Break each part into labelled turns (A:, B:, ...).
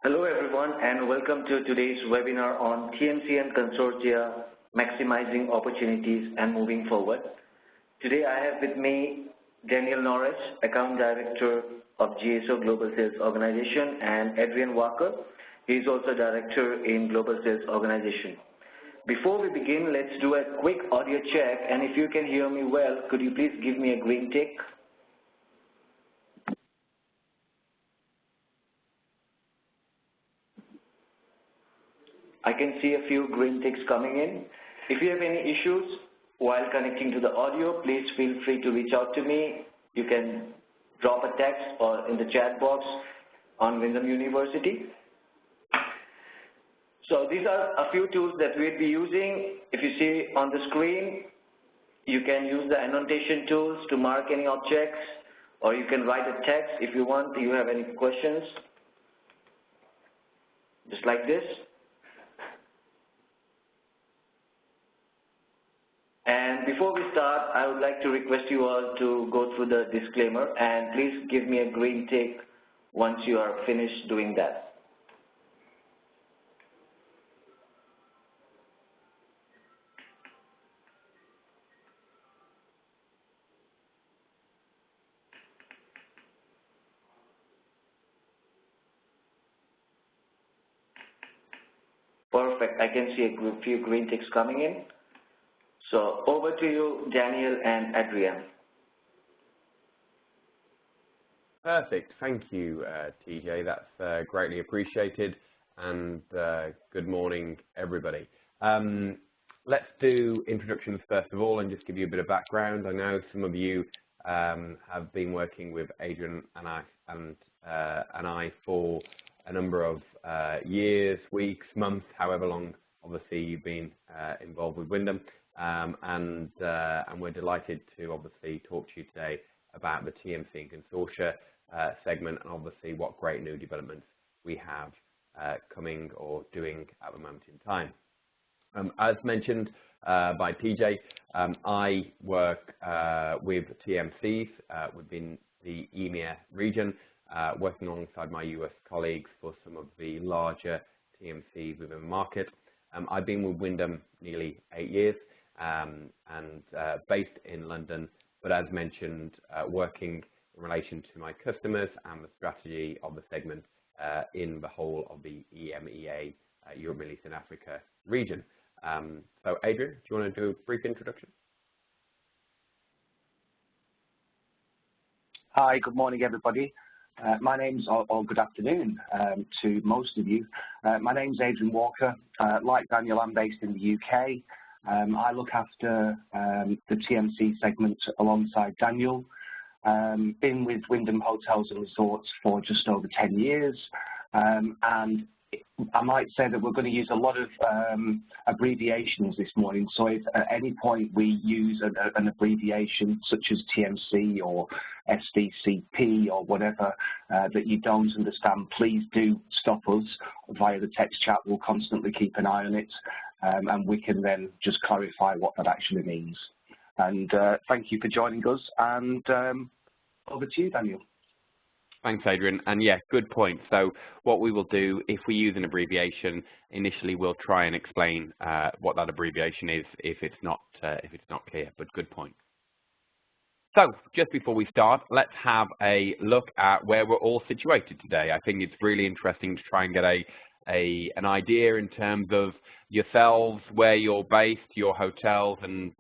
A: Hello everyone and welcome to today's webinar on TMC Consortia maximizing opportunities and moving forward. Today I have with me Daniel Norris, Account Director of GSO Global Sales Organization, and Adrian Walker. He is also Director in Global Sales Organization. Before we begin, let's do a quick audio check, and if you can hear me well, could you please give me a green tick? I can see a few green ticks coming in. If you have any issues while connecting to the audio, please feel free to reach out to me. You can drop a text or in the chat box on Wyndham University. So these are a few tools that we'll be using. If you see on the screen, you can use the annotation tools to mark any objects, or you can write a text if you want. You have any questions, just like this. And before we start, I would like to request you all to go through the disclaimer, and please give me a green tick once you are finished doing that. Perfect. I can see a few green ticks coming in. So over to you, Daniel and Adrian.
B: Perfect. Thank you, TJ. That's greatly appreciated. And good morning, everybody. Let's do introductions first of all and just give you a bit of background. I know some of you have been working with Adrian and I for a number of years, weeks, months, however long, obviously, you've been involved with Wyndham. And we're delighted to obviously talk to you today about the TMC Consortia segment and obviously what great new developments we have coming or doing at the moment in time. As mentioned by TJ, I work with TMCs within the EMEA region, working alongside my US colleagues for some of the larger TMCs within the market. I've been with Wyndham nearly 8 years. And based in London, but as mentioned, working in relation to my customers and the strategy of the segment in the whole of the EMEA, Europe, Middle East and Africa region. So Adrian, do you want to do a brief introduction?
C: Hi, good morning everybody. My name's, or good afternoon to most of you. My name's Adrian Walker. Like Daniel, I'm based in the UK. I look after the TMC segment alongside Daniel. Been with Wyndham Hotels and Resorts for just over 10 years. And I might say that we're going to use a lot of abbreviations this morning. So if at any point we use an abbreviation such as TMC or SDCP or whatever that you don't understand, please do stop us via the text chat. We'll constantly keep an eye on it. And we can then just clarify what that actually means. And thank you for joining us. And over to you, Daniel.
B: Thanks, Adrian. And yeah, good point. So what we will do, if we use an abbreviation, initially we'll try and explain what that abbreviation is if it's not clear. But good point. So just before we start, let's have a look at where we're all situated today. I think it's really interesting to try and get an idea in terms of yourselves, where you're based, your hotels, and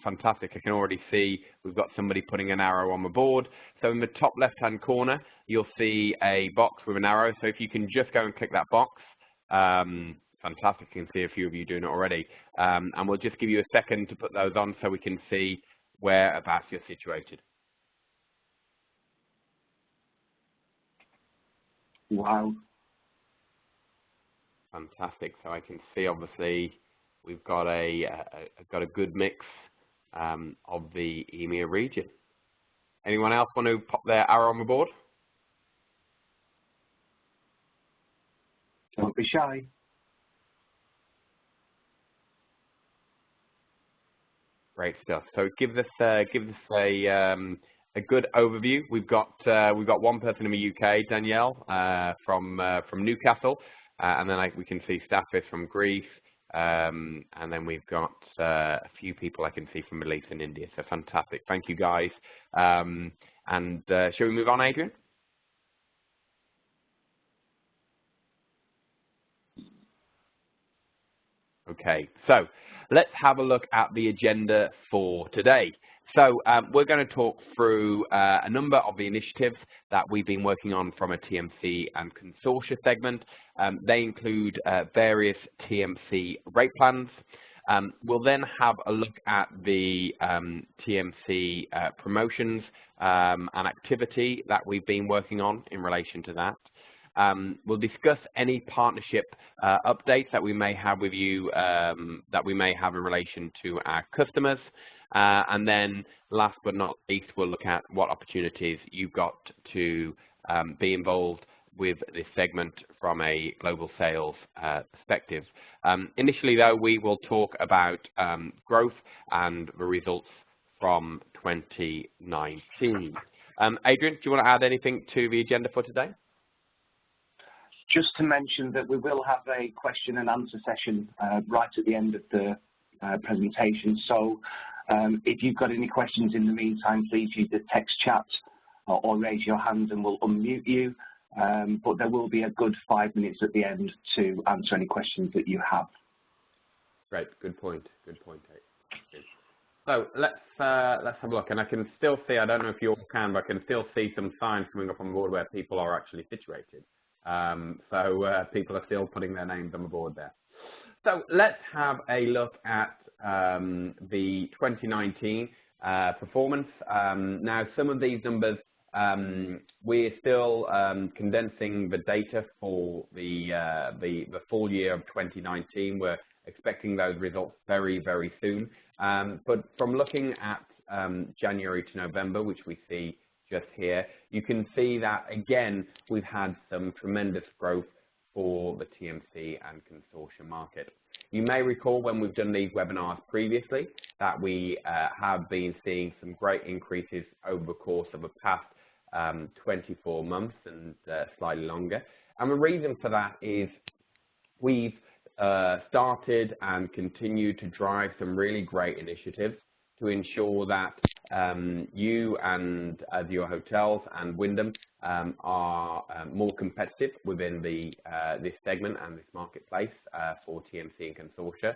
B: fantastic. I can already see we've got somebody putting an arrow on the board. So in the top left-hand corner, you'll see a box with an arrow. So if you can just go and click that box, fantastic. I can see a few of you doing it already. And we'll just give you a second to put those on so we can see whereabouts you're situated.
C: Wow.
B: Fantastic. So I can see, obviously, we've got a good mix of the EMEA region. Anyone else want to pop their arrow on the board?
C: Don't be shy.
B: Great stuff. So give us a a good overview. We've got one person in the UK, Danielle, from Newcastle, and then we can see Staffis from Greece, and then we've got a few people I can see from Middle East and India. So fantastic. Thank you, guys. Shall we move on, Adrian? Okay, so let's have a look at the agenda for today. So we're going to talk through a number of the initiatives that we've been working on from a TMC and consortia segment. They include various TMC rate plans. We'll then have a look at the TMC promotions and activity that we've been working on in relation to that. We'll discuss any partnership updates that we may have with you, that we may have in relation to our customers. And then last but not least, we'll look at what opportunities you've got to be involved with this segment from a global sales perspective. Initially, though, we will talk about growth and the results from 2019. Adrian, do you want to add anything to the agenda for today?
C: Just to mention that we will have a question and answer session right at the end of the presentation. So if you've got any questions in the meantime, please use the text chat or raise your hand and we'll unmute you. But there will be a good 5 minutes at the end to answer any questions that you have.
B: Great, good point. Good point. So let's have a look, and I can still see. I don't know if you all can, but I can still see some signs coming up on the board where people are actually situated. So people are still putting their names on the board there. So let's have a look at the 2019 performance. Now, some of these numbers, we're still condensing the data for the full year of 2019. We're expecting those results very, very soon. But from looking at January to November, which we see just here, you can see that, again, we've had some tremendous growth for the TMC and consortia market. You may recall when we've done these webinars previously that we have been seeing some great increases over the course of the past 24 months and slightly longer. And the reason for that is we've started and continue to drive some really great initiatives to ensure that you and your hotels and Wyndham are more competitive within this segment and this marketplace for TMC and consortia.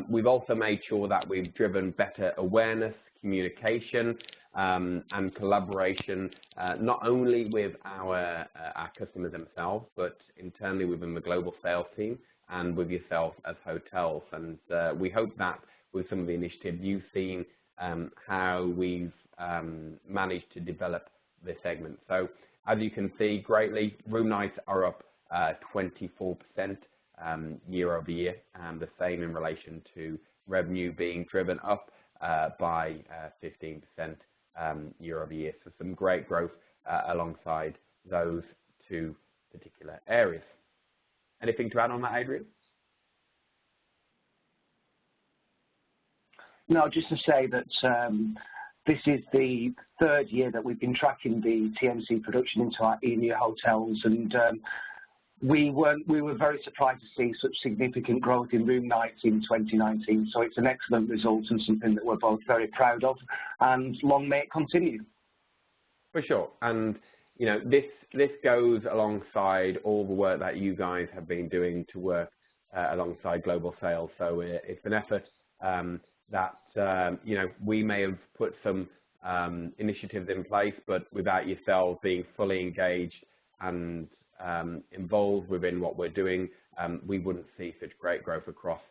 B: We've also made sure that we've driven better awareness, communication, and collaboration, not only with our customers themselves, but internally within the global sales team and with yourself as hotels. And we hope that with some of the initiatives you've seen how we've managed to develop this segment. So as you can see, greatly, room nights are up 24% year over year, and the same in relation to revenue being driven up by 15% year over year. So some great growth alongside those two particular areas. Anything to add on that, Adrian?
C: No, just to say that this is the third year that we've been tracking the TMC production into our EMEA hotels, and we were very surprised to see such significant growth in room nights in 2019. So it's an excellent result and something that we're both very proud of, and long may it continue.
B: For sure. And you know, this goes alongside all the work that you guys have been doing to work alongside global sales. So it's an effort that you know, we may have put some initiatives in place, but without yourselves being fully engaged and involved within what we're doing, we wouldn't see such great growth across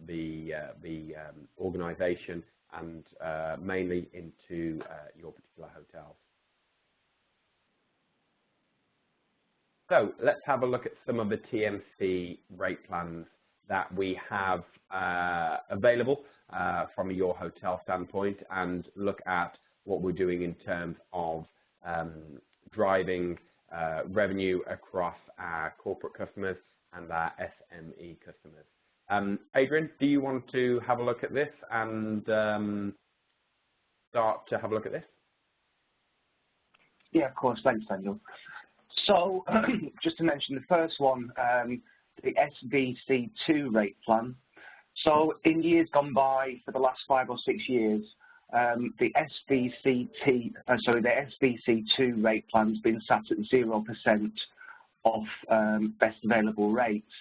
B: the organisation and mainly into your particular hotels. So let's have a look at some of the TMC rate plans that we have available from your hotel standpoint, and look at what we're doing in terms of driving revenue across our corporate customers and our SME customers. Adrian, do you want to have a look at this and start to have a look at this?
C: Yeah, of course. Thanks, Daniel. So just to mention the first one, the SVC2 rate plan. So in years gone by, for the last 5 or 6 years, the SVC2 rate plan has been sat at 0% of best available rates,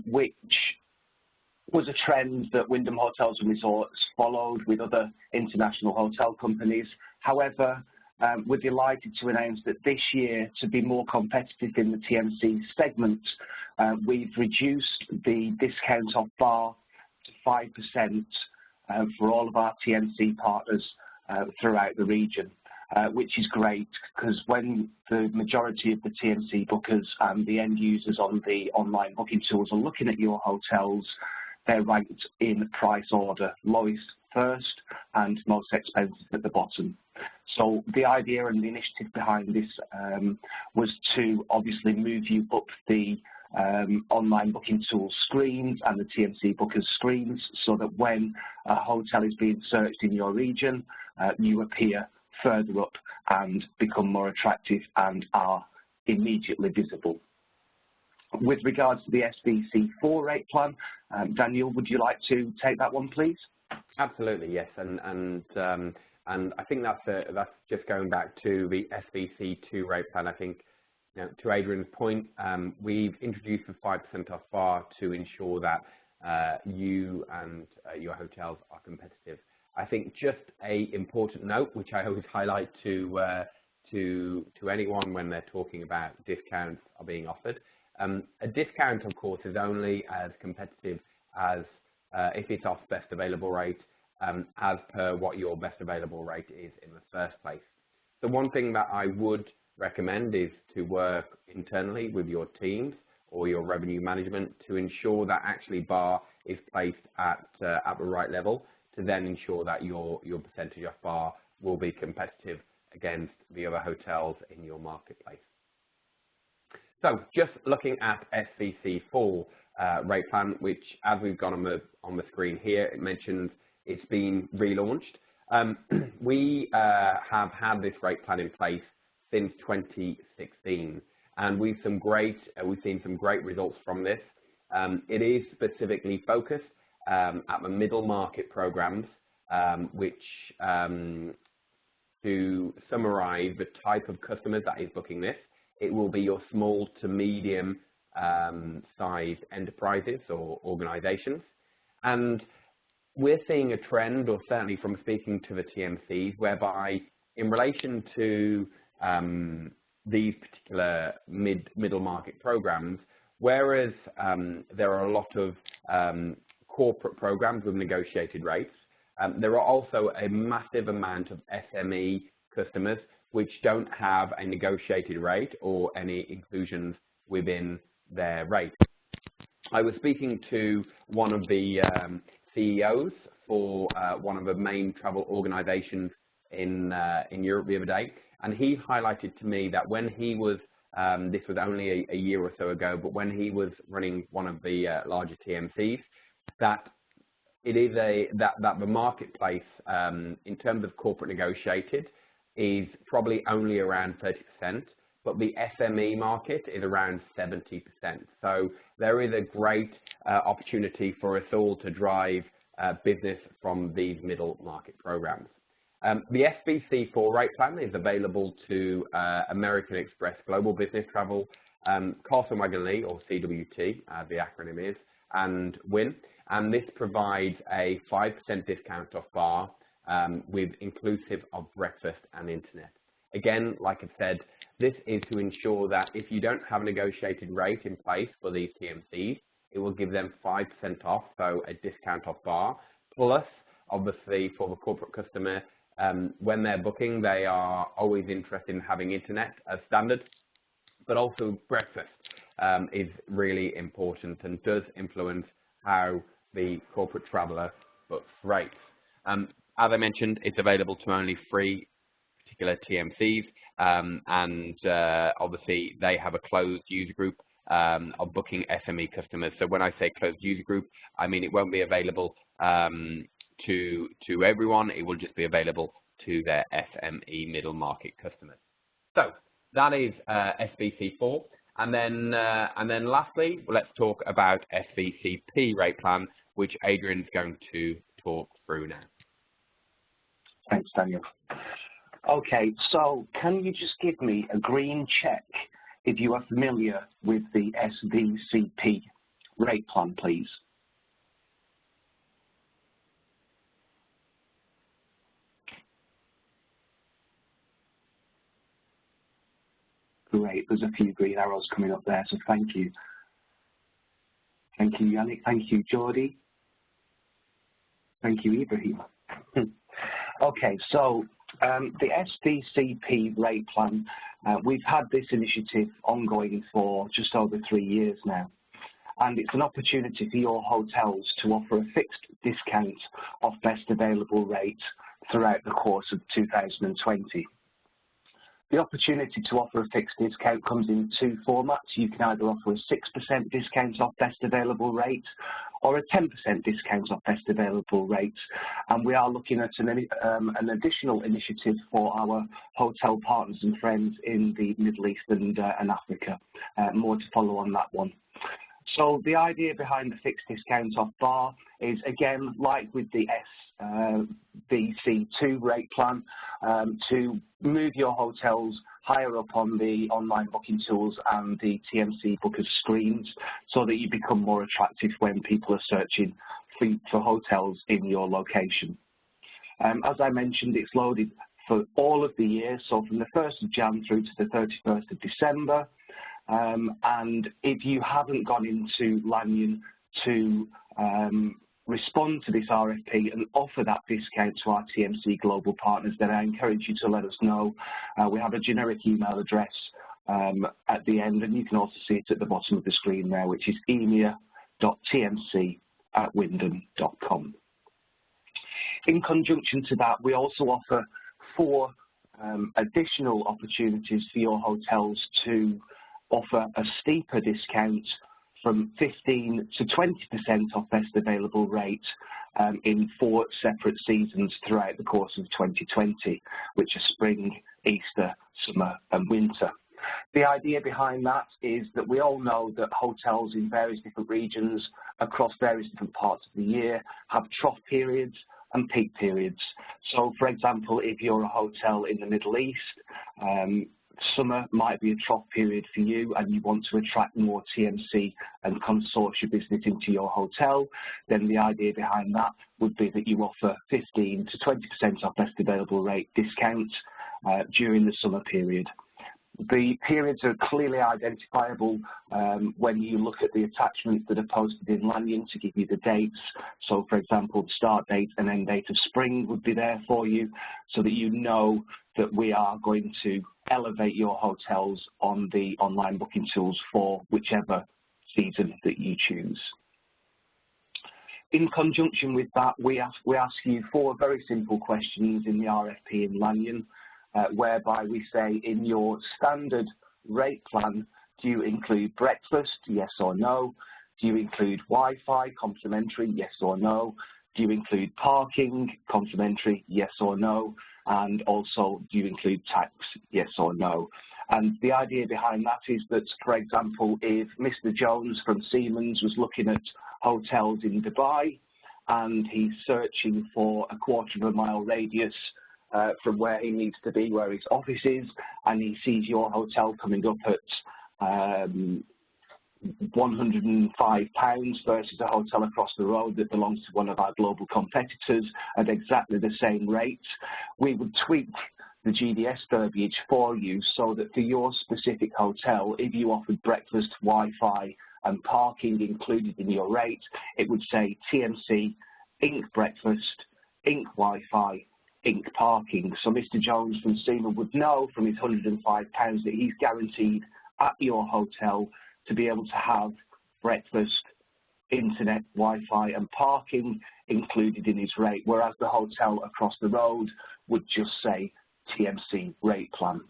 C: which was a trend that Wyndham Hotels and Resorts followed with other international hotel companies. However, we're delighted to announce that this year, to be more competitive in the TMC segment, we've reduced the discount off bar to 5% for all of our TMC partners throughout the region, which is great, because when the majority of the TMC bookers and the end users on the online booking tools are looking at your hotels, they're ranked in price order, lowest first and most expensive at the bottom. So the idea and the initiative behind this was to obviously move you up the online booking tool screens and the TMC bookers screens, so that when a hotel is being searched in your region, you appear further up and become more attractive and are immediately visible. With regards to the SVC4 rate plan, Daniel, would you like to take that one, please?
B: Absolutely, yes, and I think that's just going back to the SVC2 rate plan. I think, you know, to Adrian's point, we've introduced the 5% off bar to ensure that you and your hotels are competitive. I think just a important note, which I always highlight to anyone when they're talking about discounts are being offered. A discount, of course, is only as competitive as if it's off best available rate, as per what your best available rate is in the first place. The one thing that I would recommend is to work internally with your teams or your revenue management to ensure that actually bar is placed at the right level, to then ensure that your percentage off bar will be competitive against the other hotels in your marketplace. So just looking at SVC4 rate plan, which, as we've got on the screen here, it mentions it's been relaunched. We have had this rate plan in place since 2016, and we've seen some great results from this. It is specifically focused at the middle market programs, which, to summarize the type of customers that is booking this, it will be your small to medium sized enterprises or organizations. And we're seeing a trend, or certainly from speaking to the TMCs, whereby in relation to these particular middle market programs, whereas there are a lot of corporate programs with negotiated rates, there are also a massive amount of SME customers which don't have a negotiated rate or any inclusions within their rate. I was speaking to one of the CEOs for one of the main travel organizations in Europe the other day, and he highlighted to me that when he was, this was only a year or so ago, but when he was running one of the larger TMCs, that it is that the marketplace in terms of corporate negotiated is probably only around 30%, but the SME market is around 70%. So there is a great opportunity for us all to drive business from these middle market programs. The SVC4 rate plan is available to American Express Global Business Travel, Carlson Wagon Lee, or CWT, as the acronym is, and Win. And this provides a 5% discount off bar with inclusive of breakfast and internet. Again, like I said, this is to ensure that if you don't have a negotiated rate in place for these TMCs, it will give them 5% off, so a discount off bar. Plus, obviously, for the corporate customer, when they're booking, they are always interested in having internet as standard, but also breakfast is really important and does influence how the corporate traveller books rates. As I mentioned, it's available to only 3 particular TMCs, and obviously they have a closed user group of booking SME customers. So when I say closed user group, I mean it won't be available to everyone. It will just be available to their SME middle market customers. So that is SVC4. And then lastly, let's talk about SVCP rate plan, which Adrian's going to talk through now.
C: Thanks, Daniel. Okay, so can you just give me a green check if you are familiar with the SVCP rate plan, please? Great, there's a few green arrows coming up there, so thank you. Thank you, Yannick. Thank you, Geordie. Thank you, Ibrahim. Okay, so the SVCP rate plan, we've had this initiative ongoing for just over 3 years now. And it's an opportunity for your hotels to offer a fixed discount of best available rate throughout the course of 2020. The opportunity to offer a fixed discount comes in 2 formats. You can either offer a 6% discount off best available rate or a 10% discount off best available rate. And we are looking at an additional initiative for our hotel partners and friends in the Middle East and Africa. More to follow on that one. So the idea behind the fixed discount off bar is, again, like with the SVC2 rate plan, to move your hotels higher up on the online booking tools and the TMC bookers screens so that you become more attractive when people are searching for hotels in your location. As I mentioned, it's loaded for all of the year, so from the 1st of Jan through to the 31st of December. And if you haven't gone into Lanyon to respond to this RFP and offer that discount to our TMC global partners, then I encourage you to let us know. We have a generic email address at the end, and you can also see it at the bottom of the screen there, which is emea.tmc@wyndham.com. In conjunction to that, we also offer 4 additional opportunities for your hotels to offer a steeper discount from 15 to 20% off best available rate in 4 separate seasons throughout the course of 2020, which are spring, Easter, summer and winter. The idea behind that is that we all know that hotels in various different regions across various different parts of the year have trough periods and peak periods. So, for example, if you're a hotel in the Middle East, summer might be a trough period for you and you want to attract more TMC and consortia business into your hotel, then the idea behind that would be that you offer 15 to 20% off best available rate discount during the summer period. The periods are clearly identifiable when you look at the attachments that are posted in Lanyon to give you the dates. So, for example, the start date and end date of spring would be there for you so that you know that we are going to elevate your hotels on the online booking tools for whichever season that you choose. In conjunction with that, we ask you 4 very simple questions in the RFP in Lanyon, whereby we say, in your standard rate plan, do you include breakfast, yes or no? Do you include Wi-Fi, complimentary, yes or no? Do you include parking, complimentary, yes or no? And also, do you include tax, yes or no? And the idea behind that is that, for example, if Mr. Jones from Siemens was looking at hotels in Dubai and he's searching for a 1/4 mile radius from where he needs to be, where his office is, and he sees your hotel coming up at £105 versus a hotel across the road that belongs to one of our global competitors at exactly the same rate, we would tweak the GDS verbiage for you so that for your specific hotel, if you offered breakfast, Wi-Fi and parking included in your rate, it would say TMC, Inc. breakfast, Inc. Wi-Fi, Inc. parking. So Mr. Jones from Siemens would know from his £105 that he's guaranteed at your hotel to be able to have breakfast, internet, Wi-Fi and parking included in his rate, whereas the hotel across the road would just say TMC rate plan.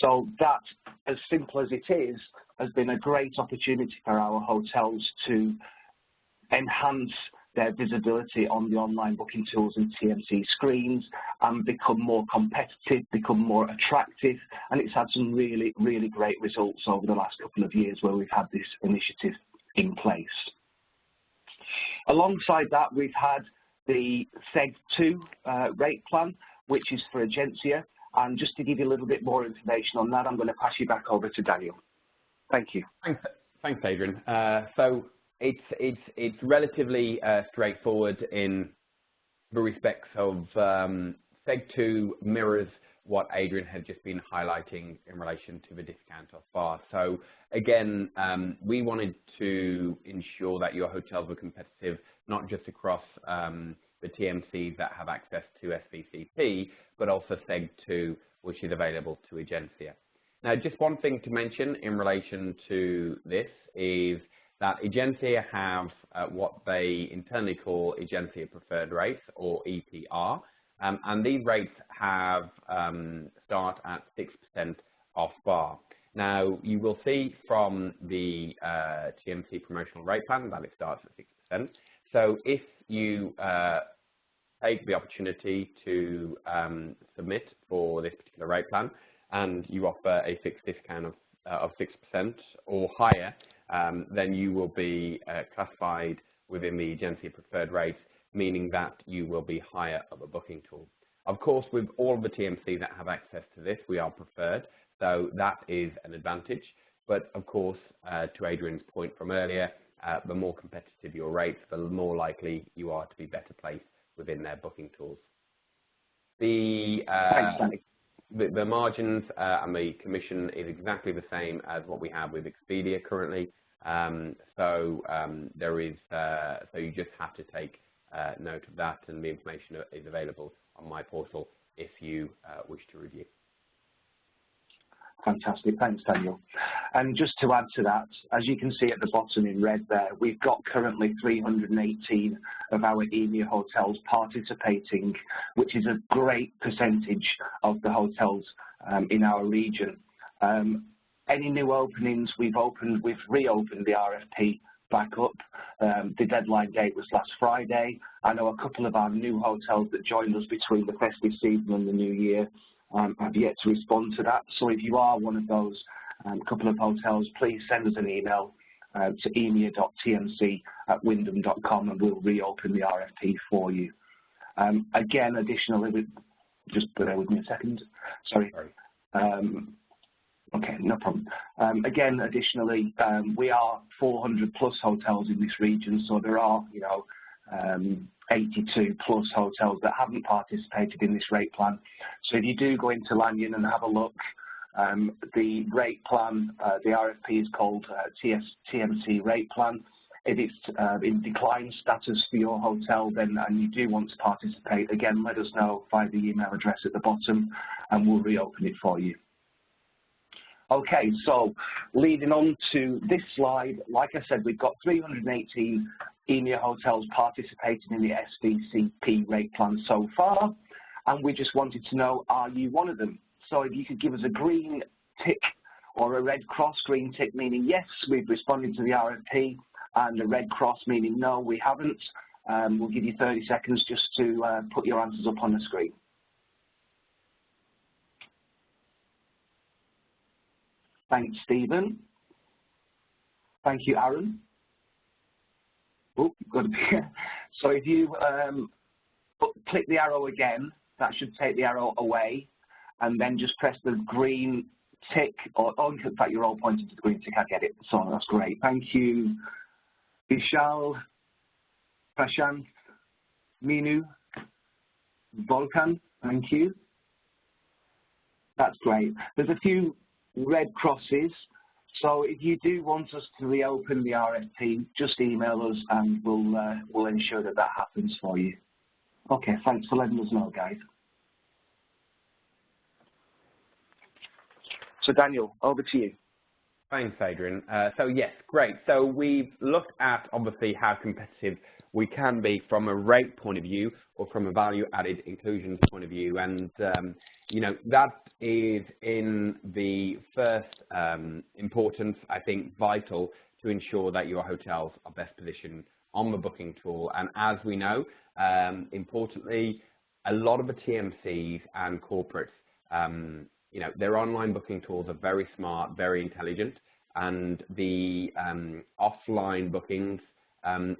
C: So that, as simple as it is, has been a great opportunity for our hotels to enhance their visibility on the online booking tools and TMC screens and become more competitive, become more attractive, and it's had some really, really great results over the last couple of years where we've had this initiative in place. Alongside that, we've had the SEG2 rate plan, which is for Agencia, and just to give you a little bit more information on that, I'm going to pass you back over to Daniel. Thank you.
B: Thanks, Adrian. So it's relatively straightforward in the respects of SEG2 mirrors what Adrian had just been highlighting in relation to the discount off bar. So again, we wanted to ensure that your hotels were competitive, not just across the TMCs that have access to SVCP, but also SEG2, which is available to Agencia. Now, just one thing to mention in relation to this is that Agencia have what they internally call Agencia Preferred Rates, or EPR, and these rates have start at 6% off bar. Now, you will see from the TMC promotional rate plan that it starts at 6%. So if you take the opportunity to submit for this particular rate plan and you offer a fixed discount of 6% or higher, then you will be classified within the Agencia Preferred Rates, meaning that you will be higher up a booking tool. Of course, with all of the TMC that have access to this, we are preferred, so that is an advantage. But of course, to Adrian's point from earlier, the more competitive your rates, the more likely you are to be better placed within their booking tools.
C: Thanks,
B: the margins and the commission is exactly the same as what we have with Expedia currently. So you just have to take note of that, and the information is available on my portal if you wish to review.
C: Fantastic, thanks Daniel. And just to add to that, as you can see at the bottom in red there, we've got currently 318 of our EMEA hotels participating, which is a great percentage of the hotels in our region. Any new openings we've reopened the RFP back up. The deadline date was last Friday. I know a couple of our new hotels that joined us between the festive season and the new year have yet to respond to that. So if you are one of those couple of hotels, please send us an email to emea.tmc@wyndham.com and we'll reopen the RFP for you. Again, additionally, just bear with me a second. Sorry. Okay, no problem. Again, additionally, we are 400 plus hotels in this region, so there are, 82 plus hotels that haven't participated in this rate plan. So if you do go into Lanyon and have a look, the rate plan, the RFP is called TMC rate plan. If it's in decline status for your hotel, then and you do want to participate, again, let us know via the email address at the bottom and we'll reopen it for you. Okay, so leading on to this slide, like I said, we've got 318 EMEA hotels participating in the SVCP rate plan so far, and we just wanted to know, are you one of them? So if you could give us a green tick or a red cross, green tick meaning yes, we've responded to the RFP, and a red cross meaning no, we haven't. We'll give you 30 seconds just to put your answers up on the screen. Thanks, Stephen. Thank you, Aaron. Oh, got to be. So if you click the arrow again, that should take the arrow away, and then just press the green tick, or in fact, you're all pointing to the green tick. I get it. So that's great. Thank you, Vishal, Prashant, Minu, Volkan. Thank you. That's great. There's a few red crosses, so if you do want us to reopen the RFP, just email us and we'll ensure that that happens for you. Okay, thanks for letting us know, guys. So Daniel, over to you.
B: Thanks, Adrian. So yes, great. So we've looked at obviously how competitive we can be from a rate point of view or from a value-added inclusions point of view, and that is in the first importance, I think, vital to ensure that your hotels are best positioned on the booking tool. And as we know, importantly, a lot of the TMCs and corporates, you know, their online booking tools are very smart, very intelligent, and the offline bookings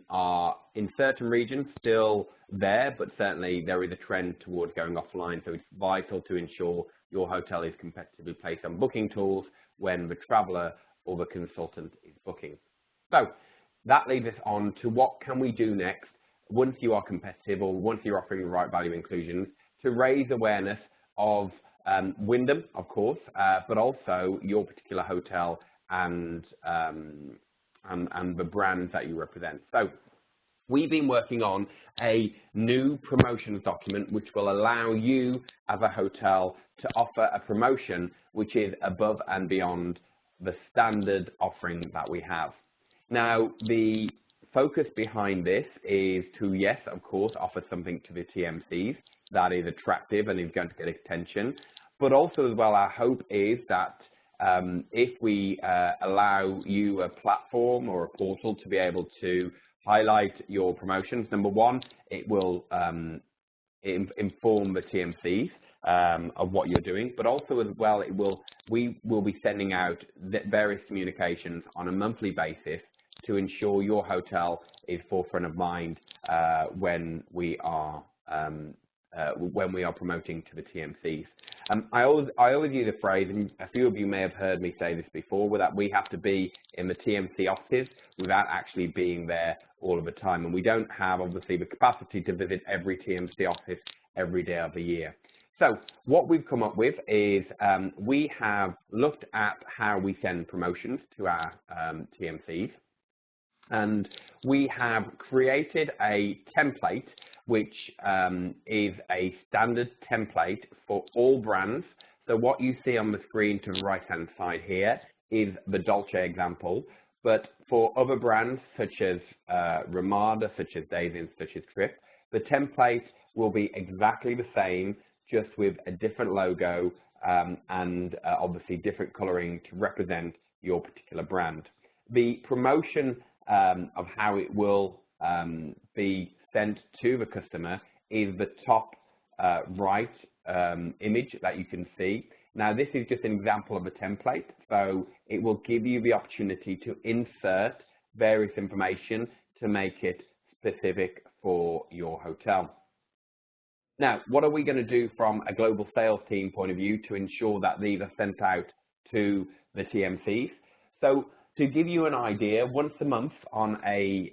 B: are in certain regions still there, but certainly there is a trend towards going offline. So it's vital to ensure your hotel is competitively placed on booking tools when the traveller or the consultant is booking. So that leads us on to what can we do next once you are competitive or once you're offering the right value inclusions to raise awareness of Wyndham, of course, but also your particular hotel and the brands that you represent. So we've been working on a new promotions document which will allow you as a hotel to offer a promotion which is above and beyond the standard offering that we have. Now, the focus behind this is to, yes, of course, offer something to the TMCs that is attractive and is going to get attention, but also as well, our hope is that if we allow you a platform or a portal to be able to highlight your promotions, number one, it will inform the TMCs of what you're doing, but also as well, we will be sending out various communications on a monthly basis to ensure your hotel is forefront of mind when we are promoting to the TMCs. I always use a phrase, and a few of you may have heard me say this before, that we have to be in the TMC offices without actually being there all of the time. And we don't have, obviously, the capacity to visit every TMC office every day of the year. So what we've come up with is we have looked at how we send promotions to our TMCs, and we have created a template which is a standard template for all brands. So what you see on the screen to the right-hand side here is the Dolce example, but for other brands such as Ramada, such as Days Inn, such as Trip, the template will be exactly the same, just with a different logo and obviously different coloring to represent your particular brand. The promotion of how it will be sent to the customer is the top right image that you can see. Now, this is just an example of a template, so it will give you the opportunity to insert various information to make it specific for your hotel. Now, what are we going to do from a global sales team point of view to ensure that these are sent out to the TMCs? So to give you an idea, once a month from a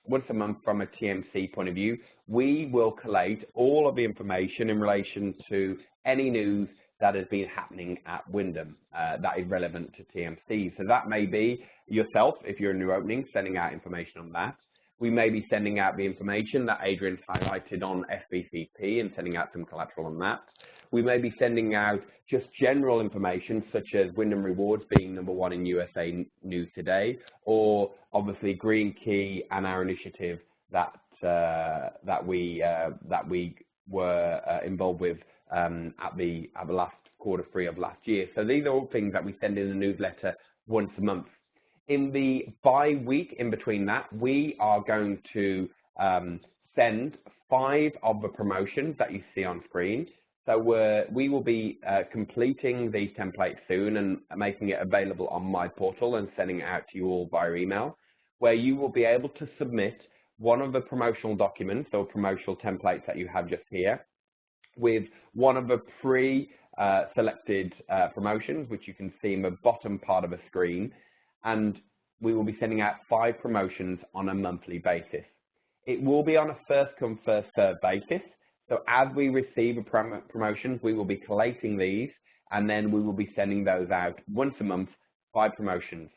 B: TMC point of view, we will collate all of the information in relation to any news that has been happening at Wyndham that is relevant to TMC. So that may be yourself, if you're a new opening, sending out information on that. We may be sending out the information that Adrian's highlighted on FBCP and sending out some collateral on that. We may be sending out just general information such as Wyndham Rewards being #1 in USA News Today, or obviously Green Key and our initiative that we were involved with at the last Q3 of last year. So these are all things that we send in the newsletter once a month. In the bi-week in between that, we are going to send 5 of the promotions that you see on screen. So we will be completing these templates soon and making it available on my portal and sending it out to you all via email, where you will be able to submit one of the promotional documents or promotional templates that you have just here with one of the pre-selected promotions, which you can see in the bottom part of the screen. And we will be sending out 5 promotions on a monthly basis. It will be on a first-come, first-served basis. So as we receive a promotions, we will be collating these, and then we will be sending those out once a month, 5 promotions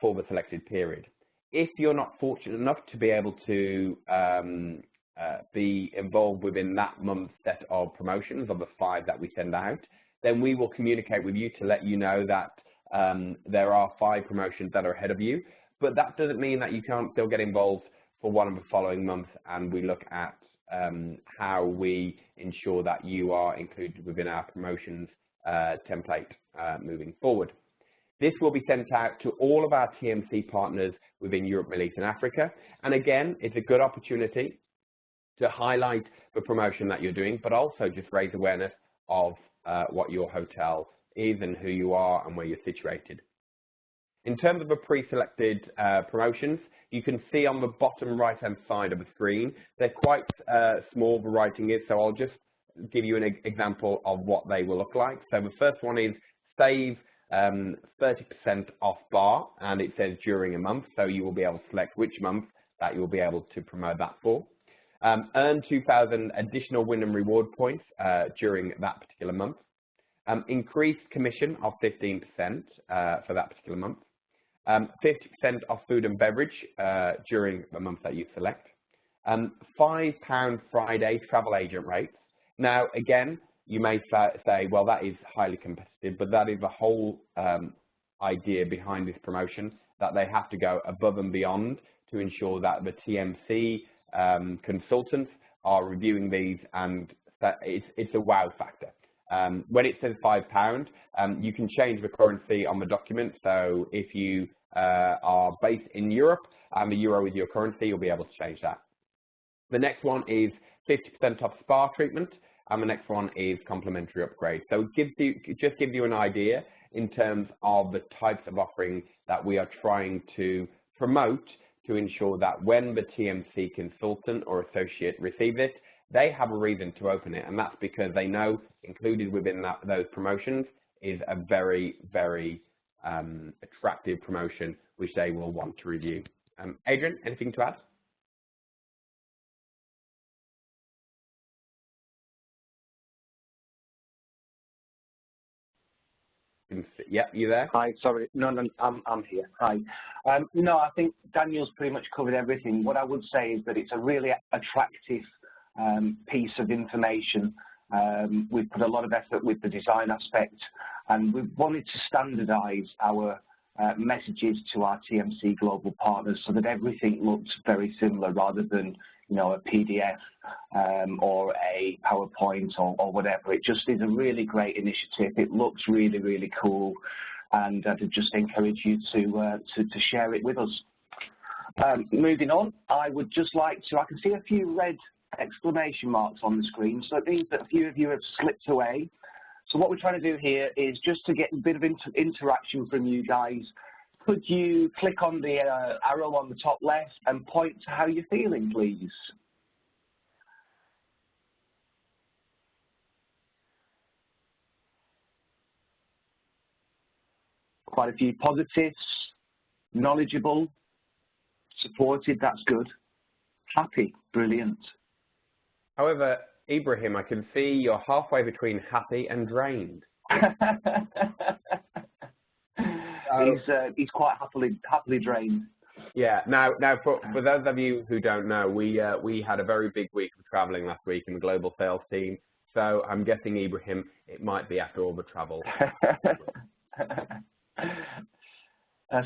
B: for the selected period. If you're not fortunate enough to be able to be involved within that month's set of promotions of the 5 that we send out, then we will communicate with you to let you know that there are 5 promotions that are ahead of you, but that doesn't mean that you can't still get involved for one of the following months, and we look at how we ensure that you are included within our promotions template moving forward. This will be sent out to all of our TMC partners within Europe, Middle East and Africa. And again, it's a good opportunity to highlight the promotion that you're doing, but also just raise awareness of what your hotel is and who you are and where you're situated. In terms of the pre-selected promotions, you can see on the bottom right-hand side of the screen, they're quite small, the writing is, so I'll just give you an example of what they will look like. So the first one is save 30% off bar, and it says during a month, so you will be able to select which month that you will be able to promote that for. Earn 2,000 additional Wyndham reward points during that particular month. Increased commission of 15% for that particular month. 50% off food and beverage during the month that you select. £5 Friday travel agent rates. Now, again, you may say, well, that is highly competitive, but that is the whole idea behind this promotion, that they have to go above and beyond to ensure that the TMC consultants are reviewing these, and that it's a wow factor. When it says £5, you can change the currency on the document. So if you are based in Europe and the euro is your currency, you'll be able to change that. The next one is 50% off spa treatment, and the next one is complimentary upgrade. So it just gives you an idea in terms of the types of offerings that we are trying to promote to ensure that when the TMC consultant or associate receive it, they have a reason to open it, and that's because they know included within those promotions is a very, very attractive promotion which they will want to review. Adrian, anything to add? Yeah, you there?
C: Hi, sorry. No, I'm here. Hi. No, I think Daniel's pretty much covered everything. What I would say is that it's a really attractive piece of information. We've put a lot of effort with the design aspect, and we wanted to standardize our messages to our TMC global partners so that everything looks very similar rather than, you know, a PDF or a PowerPoint or whatever. It just is a really great initiative. It looks really, really cool, and I'd just encourage you to share it with us. Moving on, I would just like to, I can see a few red exclamation marks on the screen, so it means that a few of you have slipped away. So what we're trying to do here is just to get a bit of interaction from you guys. Could you click on the arrow on the top left and point to how you're feeling, please? Quite a few positives, knowledgeable, supported, that's good. Happy, brilliant.
B: However, Ibrahim, I can see you're halfway between happy and drained. He's quite happily drained. Yeah. Now for those of you who don't know, we had a very big week of traveling last week in the global sales team. So I'm guessing, Ibrahim, it might be after all the travel.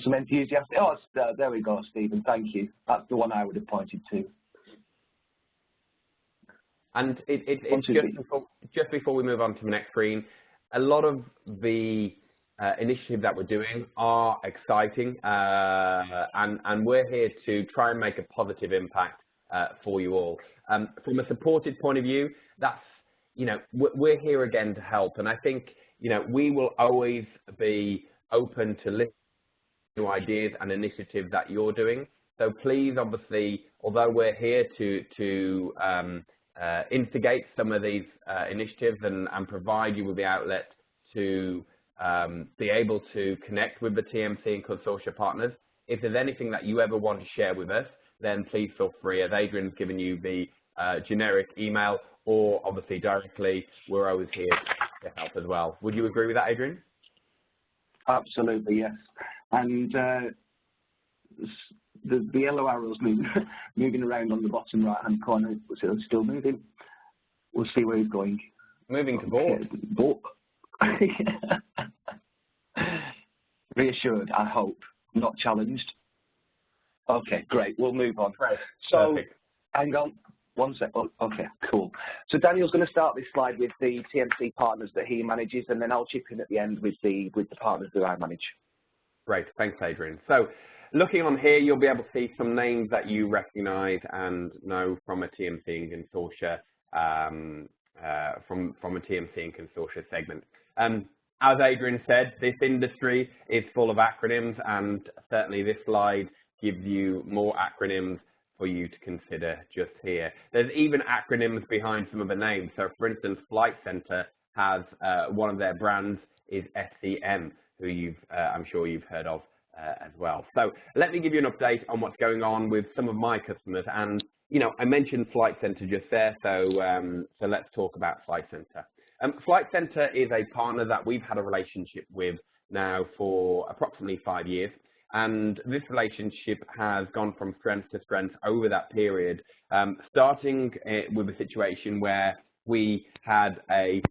C: Some enthusiastic. Oh, there we go, Stephen. Thank you. That's the one I would have pointed to.
B: And it's just before we move on to the next screen, a lot of the initiatives that we're doing are exciting, and we're here to try and make a positive impact for you all. From a supported point of view, that's, you know, we're here again to help, and I think, you know, we will always be open to listening to ideas and initiatives that you're doing. So please, obviously, although we're here to instigate some of these initiatives and provide you with the outlet to be able to connect with the TMC and Consortia partners, if there's anything that you ever want to share with us, then please feel free. As Adrian's given you the generic email, or obviously directly, we're always here to help as well. Would you agree with that, Adrian?
C: Absolutely, yes. And the yellow arrow's moving around on the bottom right-hand corner. So it's still moving. We'll see where he's going.
B: Moving to board.
C: Board. Reassured, I hope. Not challenged. Okay, great. We'll move on.
B: Right.
C: So,
B: perfect.
C: Hang on. One sec. Oh, okay, cool. So Daniel's going to start this slide with the TMC partners that he manages, and then I'll chip in at the end with the partners that I manage.
B: Great, thanks Adrian. So looking on here, you'll be able to see some names that you recognize and know from a TMC and Consortia, from a TMC and Consortia segment. As Adrian said, this industry is full of acronyms, and certainly this slide gives you more acronyms for you to consider just here. There's even acronyms behind some of the names. So for instance, Flight Centre has one of their brands is FCM, who I'm sure you've heard of as well. So let me give you an update on what's going on with some of my customers. And, you know, I mentioned Flight Centre just there, so let's talk about Flight Centre. Flight Centre is a partner that we've had a relationship with now for approximately 5 years. And this relationship has gone from strength to strength over that period, starting with a situation where we had a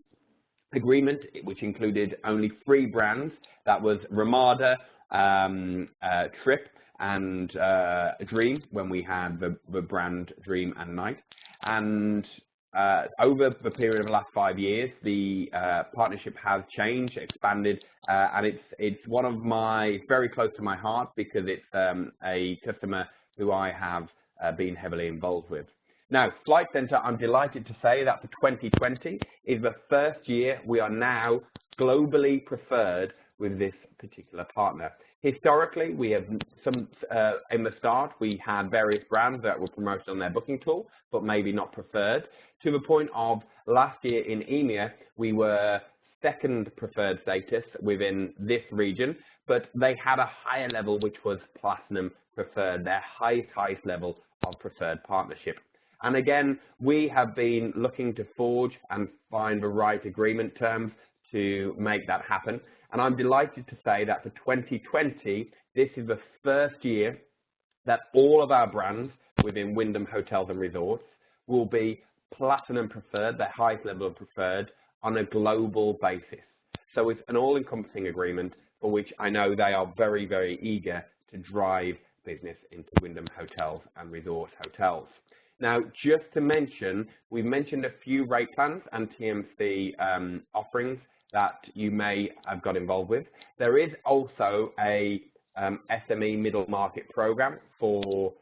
B: agreement which included only 3 brands. That was Ramada, Trip, and Dream, when we had the brand Dream and Night. And over the period of the last 5 years, the partnership has changed, expanded, and it's one of my very close to my heart because it's a customer who I have been heavily involved with. Now, Flight Centre, I'm delighted to say that for 2020 is the first year we are now globally preferred with this particular partner. Historically, we have in the start, we had various brands that were promoted on their booking tool, but maybe not preferred, to the point of last year in EMEA, we were second preferred status within this region, but they had a higher level, which was platinum preferred, their highest level of preferred partnership. And again, we have been looking to forge and find the right agreement terms to make that happen. And I'm delighted to say that for 2020, this is the first year that all of our brands within Wyndham Hotels and Resorts will be platinum preferred, their highest level of preferred, on a global basis. So it's an all-encompassing agreement for which I know they are very, very eager to drive business into Wyndham Hotels and Resort Hotels. Now, just to mention, we've mentioned a few rate plans and TMC offerings that you may have got involved with. There is also a SME middle market program for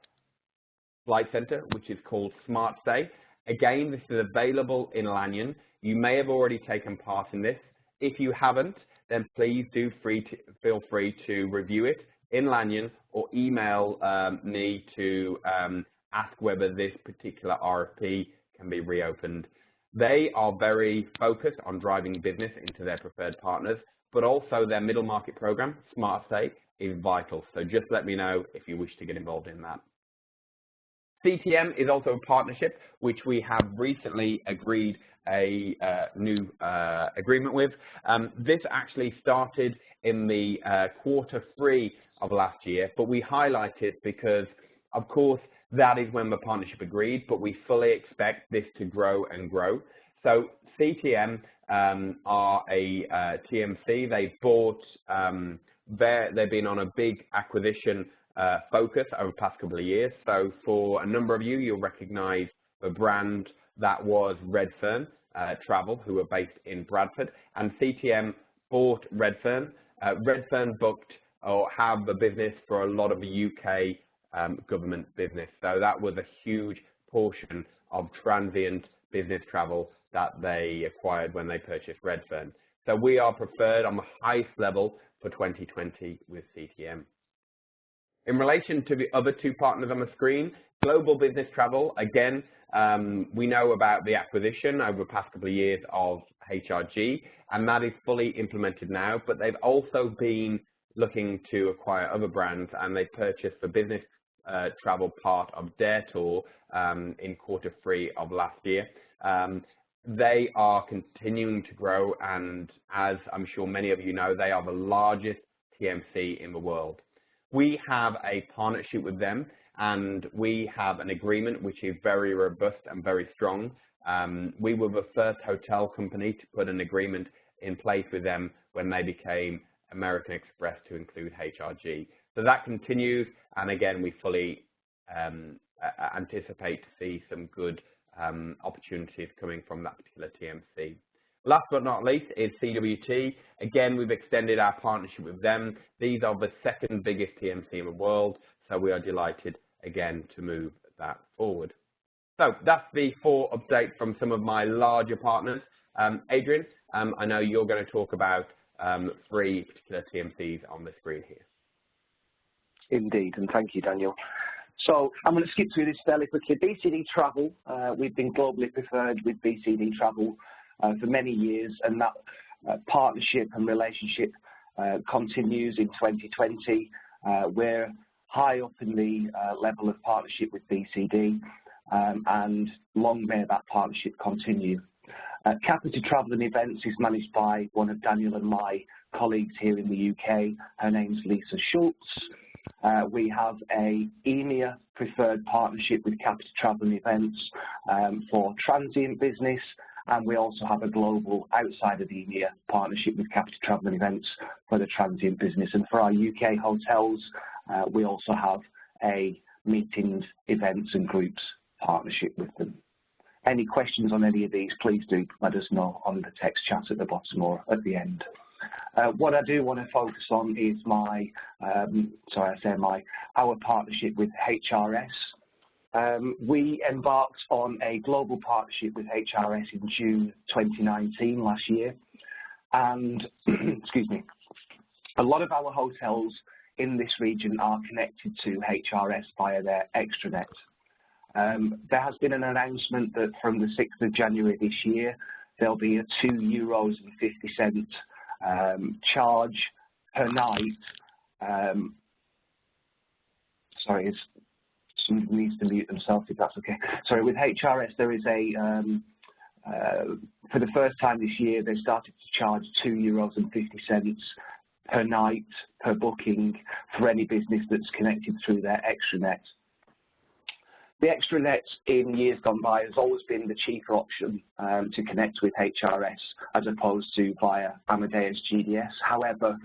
B: Flight Centre, which is called Smart Stay. Again, this is available in Lanyon. You may have already taken part in this. If you haven't, then please do feel free to review it in Lanyon or email me to ask whether this particular RFP can be reopened. They are very focused on driving business into their preferred partners, but also their middle market program, Smart Stay, is vital. So just let me know if you wish to get involved in that. CTM is also a partnership which we have recently agreed a new agreement with. This actually started in the Q3 of last year, but we highlight it because, of course, that is when the partnership agreed, but we fully expect this to grow and grow. So CTM are a TMC. They've bought, they've been on a big acquisition focus over the past couple of years. So for a number of you, you'll recognize the brand that was Redfern Travel, who are based in Bradford, and CTM bought Redfern. Redfern booked or have the business for a lot of the UK government business. So that was a huge portion of transient business travel that they acquired when they purchased Redfern. So we are preferred on the highest level for 2020 with CTM. In relation to the other two partners on the screen, Global Business Travel, again, we know about the acquisition over the past couple of years of HRG, and that is fully implemented now, but they've also been looking to acquire other brands, and they purchased the business travel part of Dare Tour in Q3 of last year. They are continuing to grow, and as I'm sure many of you know, they are the largest TMC in the world. We have a partnership with them, and we have an agreement which is very robust and very strong. We were the first hotel company to put an agreement in place with them when they became American Express to include HRG. So that continues, and again, we fully anticipate to see some good opportunities coming from that particular TMC. Last but not least is CWT. Again, we've extended our partnership with them. These are the second biggest TMC in the world, so we are delighted again to move that forward. So that's the 4 updates from some of my larger partners. Adrian, I know you're going to talk about 3 particular TMCs on the screen here.
C: Indeed, and thank you, Daniel. So I'm going to skip through this fairly quickly. BCD Travel, we've been globally preferred with BCD Travel for many years, and that partnership and relationship continues in 2020. We're high up in the level of partnership with BCD, and long may that partnership continue. Capita Travel and Events is managed by one of Daniel and my colleagues here in the UK. Her name's Lisa Schultz. We have a EMEA preferred partnership with Capita Travel and Events for transient business, and we also have a global outside of EMEA partnership with Capita Travel and Events for the transient business. And for our UK hotels, we also have a meetings, events and groups partnership with them. Any questions on any of these, please do let us know on the text chat at the bottom or at the end. What I do want to focus on is our partnership with HRS. We embarked on a global partnership with HRS in June 2019 last year, and excuse me, a lot of our hotels in this region are connected to HRS via their extranet. There has been an announcement that from the 6th of January this year, there'll be a €2.50 charge per night. Sorry, somebody needs to mute themselves if that's okay. Sorry, with HRS there is a, for the first time this year, they started to charge €2.50 per night per booking for any business that's connected through their extranet. The extranet in years gone by has always been the cheaper option to connect with HRS as opposed to via Amadeus GDS. However,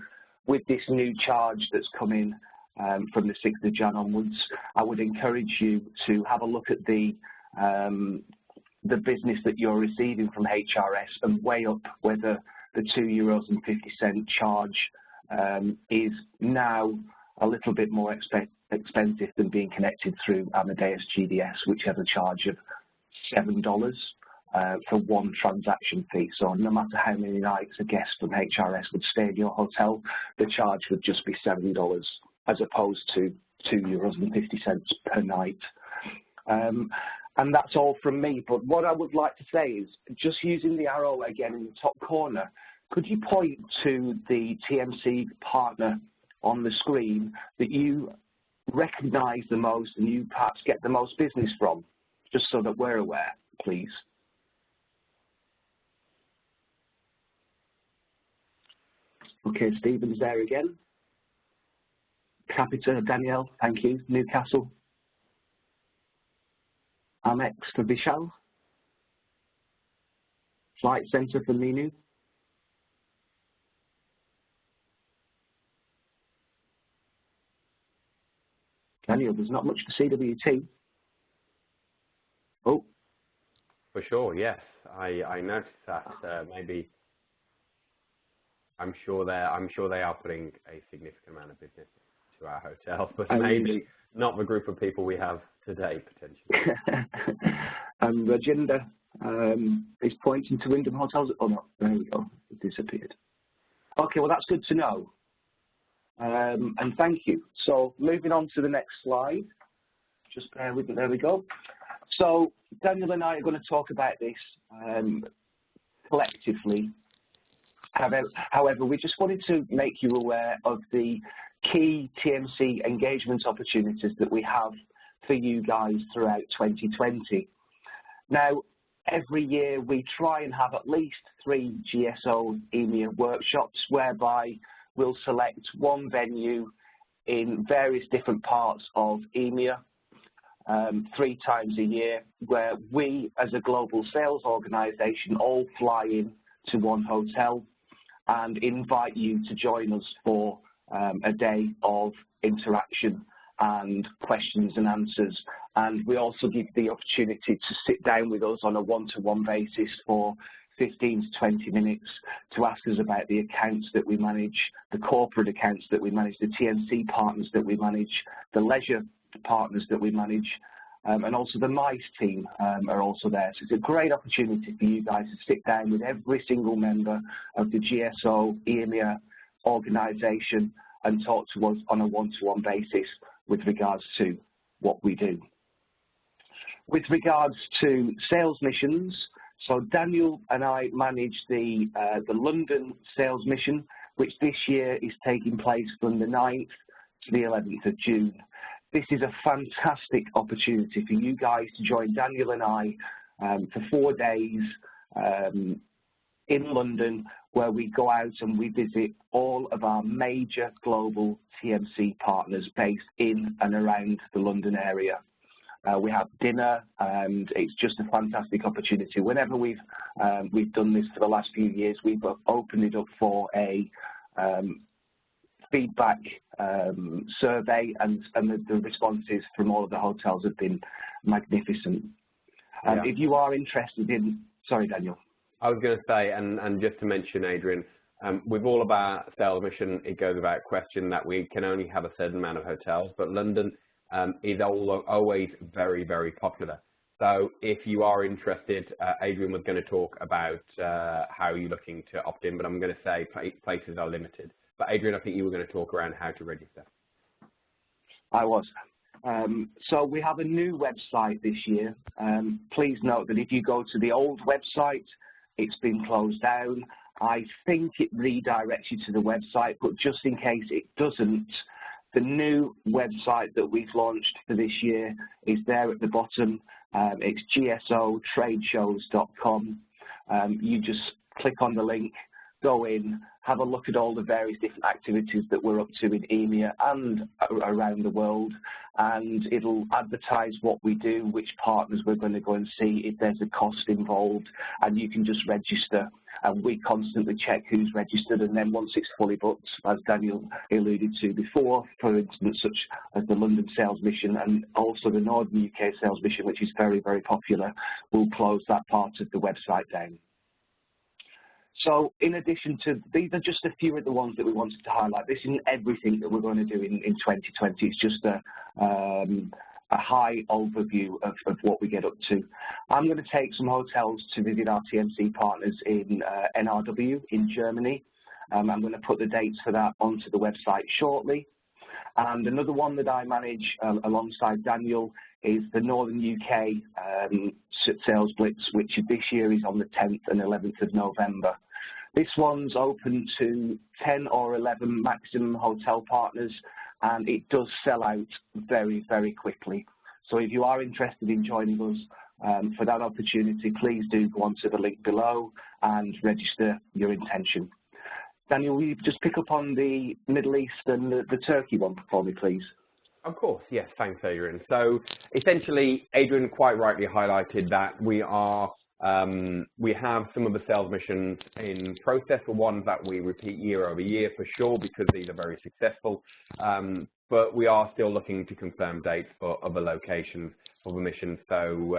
C: with this new charge that's come in from the 6th of Jan onwards, I would encourage you to have a look at the business that you're receiving from HRS and weigh up whether the €2.50 charge is now a little bit more expensive than being connected through Amadeus GDS, which has a charge of $7 for one transaction fee. So no matter how many nights a guest from HRS would stay in your hotel, the charge would just be $7 as opposed to €2.50 per night. And that's all from me. But what I would like to say is, just using the arrow again in the top corner, could you point to the TMC partner on the screen that you recognise the most and you perhaps get the most business from, just so that we're aware, please? Okay, Stephen's there again. Capita, Danielle, thank you. Newcastle. Amex for Vishal. Flight Centre for Minu. Daniel, there's not much for CWT. Oh.
B: For sure, yes. I noticed that maybe I'm sure they are putting a significant amount of business to our hotels, but maybe not the group of people we have today, potentially.
C: And Rajinder is pointing to Wyndham Hotels. Oh no, there we go. It disappeared. Okay, well that's good to know. And thank you. So moving on to the next slide. Just bear with me. There we go. So Daniel and I are going to talk about this collectively. However, we just wanted to make you aware of the key TMC engagement opportunities that we have for you guys throughout 2020. Now, every year we try and have at least 3 GSO EMEA workshops whereby we'll select one venue in various different parts of EMEA 3 times a year, where we as a global sales organisation all fly in to one hotel and invite you to join us for a day of interaction and questions and answers. And we also give the opportunity to sit down with us on a one-to-one basis for 15 to 20 minutes to ask us about the accounts that we manage, the corporate accounts that we manage, the TMC partners that we manage, the leisure partners that we manage, and also the MICE team are also there. So it's a great opportunity for you guys to sit down with every single member of the GSO, EMEA organisation and talk to us on a one-to-one basis with regards to what we do. With regards to sales missions, so Daniel and I manage the London sales mission, which this year is taking place from the 9th to the 11th of June. This is a fantastic opportunity for you guys to join Daniel and I for 4 days in London, where we go out and we visit all of our major global TMC partners based in and around the London area. We have dinner, and it's just a fantastic opportunity. Whenever we've done this for the last few years, we've opened it up for a feedback survey, and the responses from all of the hotels have been magnificent.
B: Yeah.
C: If you are interested in, sorry, Daniel.
B: I was going to say, and just to mention, Adrian, with all of our sales mission, it goes without question that we can only have a certain amount of hotels, but London is always very, very popular. So if you are interested, Adrian was going to talk about how you're looking to opt in, but I'm going to say places are limited. But Adrian, I think you were going to talk around how to register.
C: I was. So we have a new website this year. Please note that if you go to the old website, it's been closed down. I think it redirects you to the website, but just in case it doesn't, the new website that we've launched for this year is there at the bottom. It's gsotradeshows.com. You just click on the link, go in, have a look at all the various different activities that we're up to in EMEA and around the world, and it'll advertise what we do, which partners we're going to go and see, if there's a cost involved, and you can just register. And we constantly check who's registered, and then once it's fully booked, as Daniel alluded to before, for instance, such as the London sales mission and also the Northern UK sales mission, which is very, very popular, we'll close that part of the website down. So in addition to, these are just a few of the ones that we wanted to highlight. This isn't everything that we're going to do in 2020. It's just a high overview of what we get up to. I'm going to take some hotels to visit our TMC partners in NRW in Germany. I'm going to put the dates for that onto the website shortly. And another one that I manage alongside Daniel is the Northern UK Sales Blitz, which this year is on the 10th and 11th of November. This one's open to 10 or 11 maximum hotel partners, and it does sell out very, very quickly. So if you are interested in joining us for that opportunity, please do go onto the link below and register your intention. Daniel, will you just pick up on the Middle East and the Turkey one for me, please?
B: Of course, yes, thanks, Adrian. So essentially, Adrian quite rightly highlighted that we have some of the sales missions in process, for ones that we repeat year over year for sure, because these are very successful. But we are still looking to confirm dates for other locations for the mission. So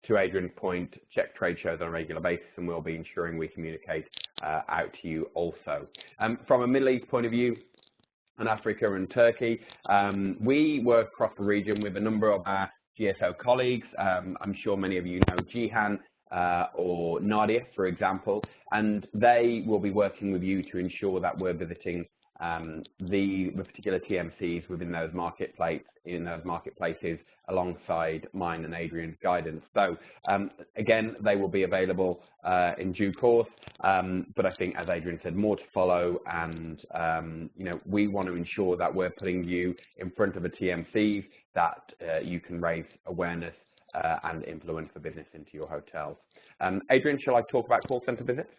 B: to Adrian's point, check trade shows on a regular basis, and we'll be ensuring we communicate out to you also. From a Middle East point of view, and Africa and Turkey, we work across the region with a number of our GSO colleagues. I'm sure many of you know Jihan or Nadia, for example, and they will be working with you to ensure that we're visiting the particular TMCs within those marketplaces alongside mine and Adrian's guidance. So again, they will be available in due course, but I think, as Adrian said, more to follow, and you know, we want to ensure that we're putting you in front of the TMCs that you can raise awareness and influence the business into your hotels. Adrian, shall I talk about call center visits?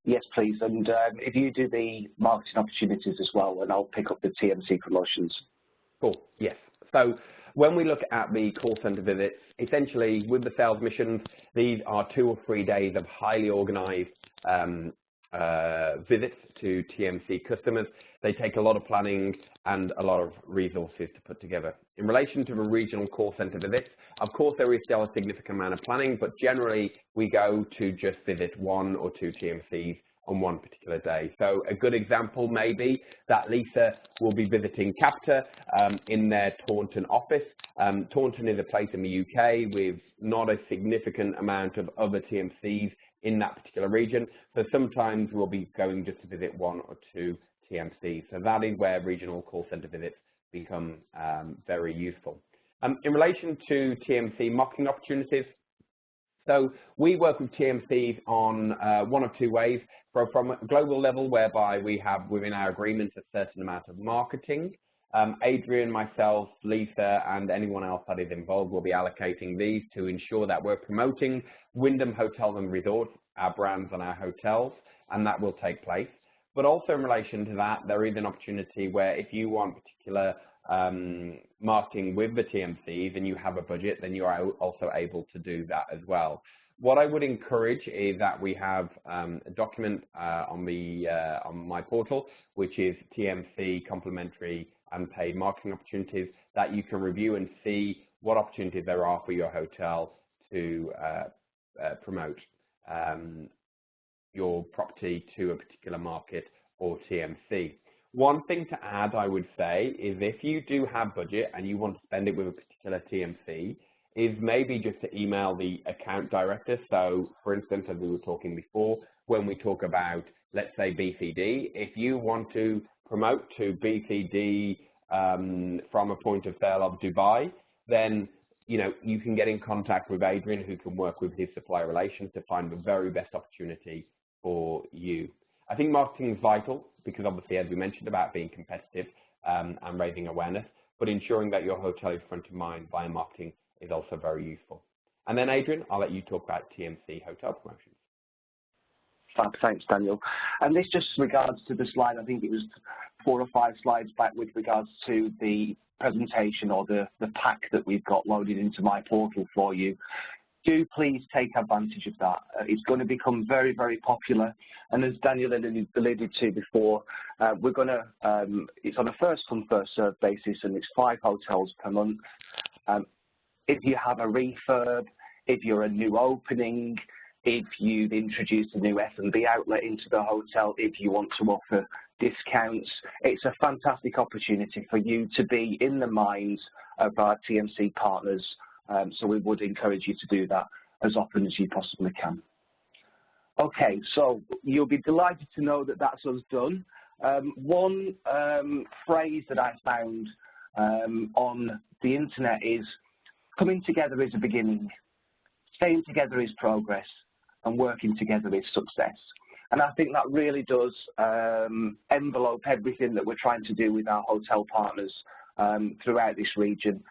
C: Yes, please. And if you do the marketing opportunities as well, and I'll pick up the TMC promotions.
B: Cool. Yes. So when we look at the call center visits, essentially with the sales missions, these are 2 or 3 days of highly organized visits to TMC customers. They take a lot of planning and a lot of resources to put together. In relation to the regional call center visits, of course there is still a significant amount of planning, but generally we go to just visit 1 or 2 TMCs on one particular day. So a good example may be that Lisa will be visiting Capita in their Taunton office. Taunton is a place in the UK with not a significant amount of other TMCs in that particular region. So sometimes we'll be going just to visit 1 or 2 TMCs. So that is where regional call center visits become very useful. In relation to TMC marketing opportunities, so we work with TMCs on one of 2 ways. From a global level, whereby we have within our agreements a certain amount of marketing. Adrian, myself, Lisa, and anyone else that is involved will be allocating these to ensure that we're promoting Wyndham Hotels and Resorts, our brands and our hotels, and that will take place. But also in relation to that, there is an opportunity where if you want particular marketing with the TMCs and you have a budget, then you are also able to do that as well. What I would encourage is that we have a document on my portal, which is TMC complementary and paid marketing opportunities, that you can review and see what opportunities there are for your hotel to promote your property to a particular market or TMC. One thing to add, I would say, is if you do have budget and you want to spend it with a particular TMC, is maybe just to email the account director. So, for instance, as we were talking before, when we talk about, let's say, BCD, if you want to promote to BCD from a point of sale of Dubai, then you can get in contact with Adrian, who can work with his supplier relations to find the very best opportunity for you. I think marketing is vital because obviously, as we mentioned, about being competitive and raising awareness, but ensuring that your hotel is front of mind via marketing is also very useful. And then Adrian, I'll let you talk about TMC hotel promotions.
C: Thanks, Daniel. And this just regards to the slide, I think it was 4 or 5 slides back with regards to the presentation or the pack that we've got loaded into my portal for you. Do please take advantage of that. It's going to become very, very popular. And as Daniel alluded to before, we're going to, it's on a first come, first served basis, and it's 5 hotels per month. If you have a refurb, if you're a new opening, if you've introduced a new F&B outlet into the hotel, if you want to offer discounts, it's a fantastic opportunity for you to be in the minds of our TMC partners. So we would encourage you to do that as often as you possibly can. Okay, so you'll be delighted to know that that's us done. One phrase that I found on the internet is, coming together is a beginning, staying together is progress, and working together is success. And I think that really does envelope everything that we're trying to do with our hotel partners throughout this region.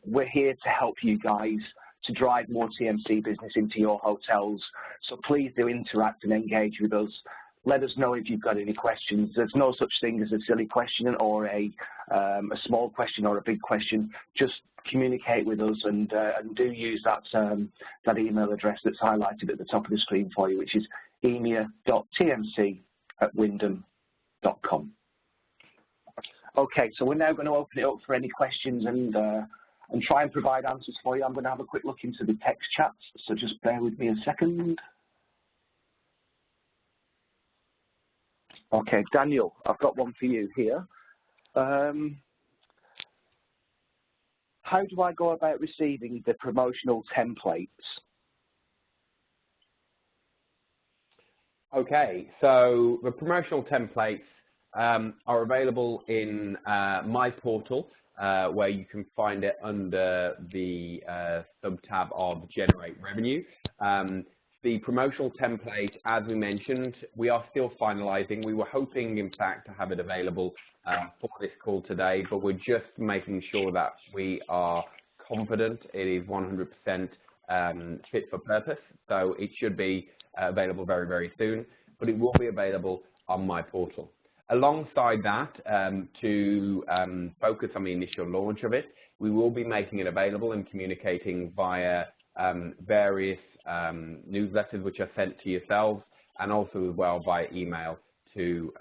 C: We're here to help you guys to drive more TMC business into your hotels. So please do interact and engage with us. Let us know if you've got any questions. There's no such thing as a silly question or a small question or a big question. Just communicate with us and do use that email address that's highlighted at the top of the screen for you, which is emea.tmc@wyndham.com. Okay, so we're now going to open it up for any questions and try and provide answers for you. I'm going to have a quick look into the text chats, so just bear with me a second. Okay, Daniel, I've got one for you here. How do I go about receiving the promotional templates?
B: Okay, so the promotional templates are available in my portal, where you can find it under the sub-tab of Generate Revenue. The promotional template, as we mentioned, we are still finalizing. We were hoping, in fact, to have it available for this call today, but we're just making sure that we are confident it is 100% fit for purpose. So it should be available very, very soon, but it will be available on my portal. Alongside that, to focus on the initial launch of it, we will be making it available and communicating via various newsletters which are sent to yourselves and also as well by email to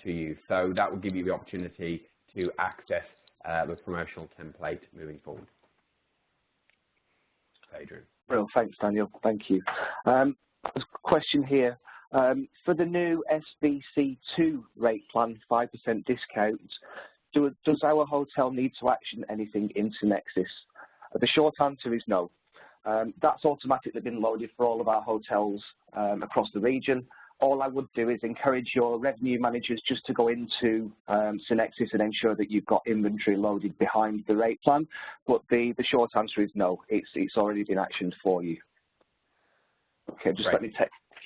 B: you. So that will give you the opportunity to access the promotional template moving forward. Adrian.
C: Well, thanks, Daniel. Thank you. There's a question here. For the new SBC2 rate plan, 5% discount, does our hotel need to action anything into Nexus? The short answer is no. That's automatically been loaded for all of our hotels across the region. All I would do is encourage your revenue managers just to go into Synexis and ensure that you've got inventory loaded behind the rate plan. But the short answer is no. It's already been actioned for you. Okay, just let me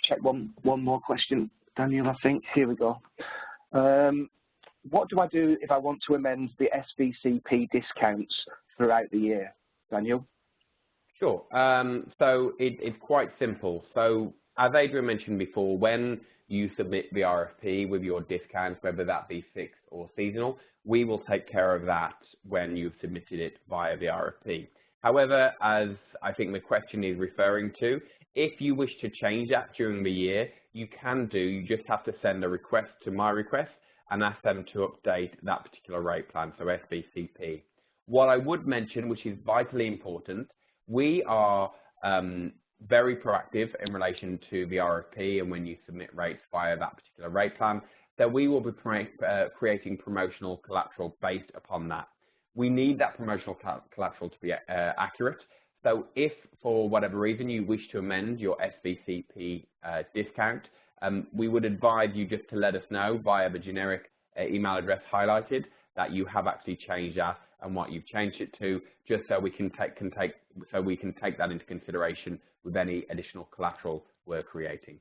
C: check one more question, Daniel, I think. Here we go. What do I do if I want to amend the SVCP discounts throughout the year, Daniel?
B: Sure. So it's quite simple. So as Adrian mentioned before, when you submit the RFP with your discounts, whether that be fixed or seasonal, we will take care of that when you've submitted it via the RFP. However, as I think the question is referring to, if you wish to change that during the year, you can do. You just have to send a request to My Request and ask them to update that particular rate plan, so SBCP. What I would mention, which is vitally important, we are very proactive in relation to the RFP and when you submit rates via that particular rate plan, that we will be creating promotional collateral based upon that. We need that promotional collateral to be accurate. So if for whatever reason you wish to amend your SVCP discount, we would advise you just to let us know via the generic email address highlighted that you have actually changed that and what you've changed it to, just so we can take that into consideration with any additional collateral we're creating.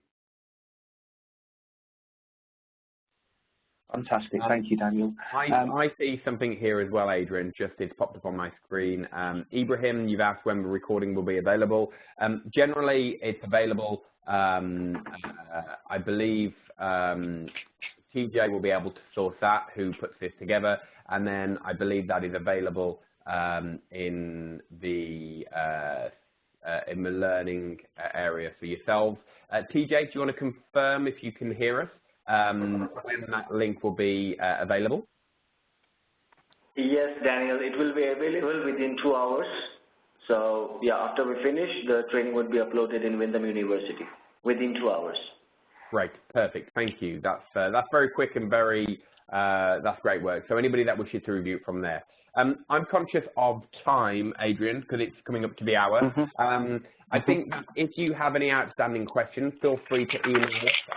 C: Fantastic. Thank you, Daniel.
B: I see something here as well, Adrian, just it's popped up on my screen. Ibrahim, you've asked when the recording will be available. Generally, it's available, I believe TJ will be able to source that, who puts this together, and then I believe that is available in the learning area for yourselves. TJ, do you want to confirm if you can hear us? When that link will be available?
A: Yes, Daniel, it will be available within 2 hours. So yeah, after we finish, the training would be uploaded in Wyndham University within 2 hours.
B: Great, perfect, thank you. That's very quick and very that's great work. So anybody that wishes to review it from there. I'm conscious of time, Adrian, because it's coming up to the hour. I think if you have any outstanding questions, feel free to email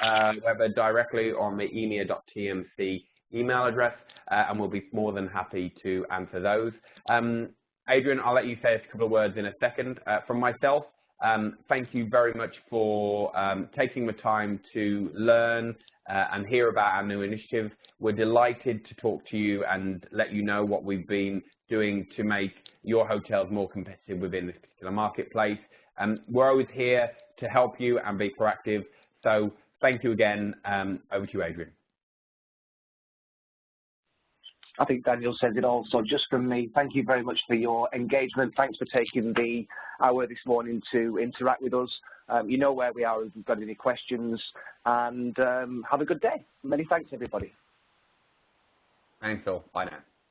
B: us, whether directly or on the EMEA.TMC email address, and we'll be more than happy to answer those. Adrian, I'll let you say a couple of words in a second. From myself, thank you very much for taking the time to learn and hear about our new initiative. We're delighted to talk to you and let you know what we've been doing to make your hotels more competitive within this particular marketplace. We're always here to help you and be proactive. So thank you again. Over to you, Adrian.
C: I think Daniel says it all. So just from me, thank you very much for your engagement. Thanks for taking the hour this morning to interact with us. You know where we are if you've got any questions. And have a good day. Many thanks, everybody.
B: Thanks all. Bye now.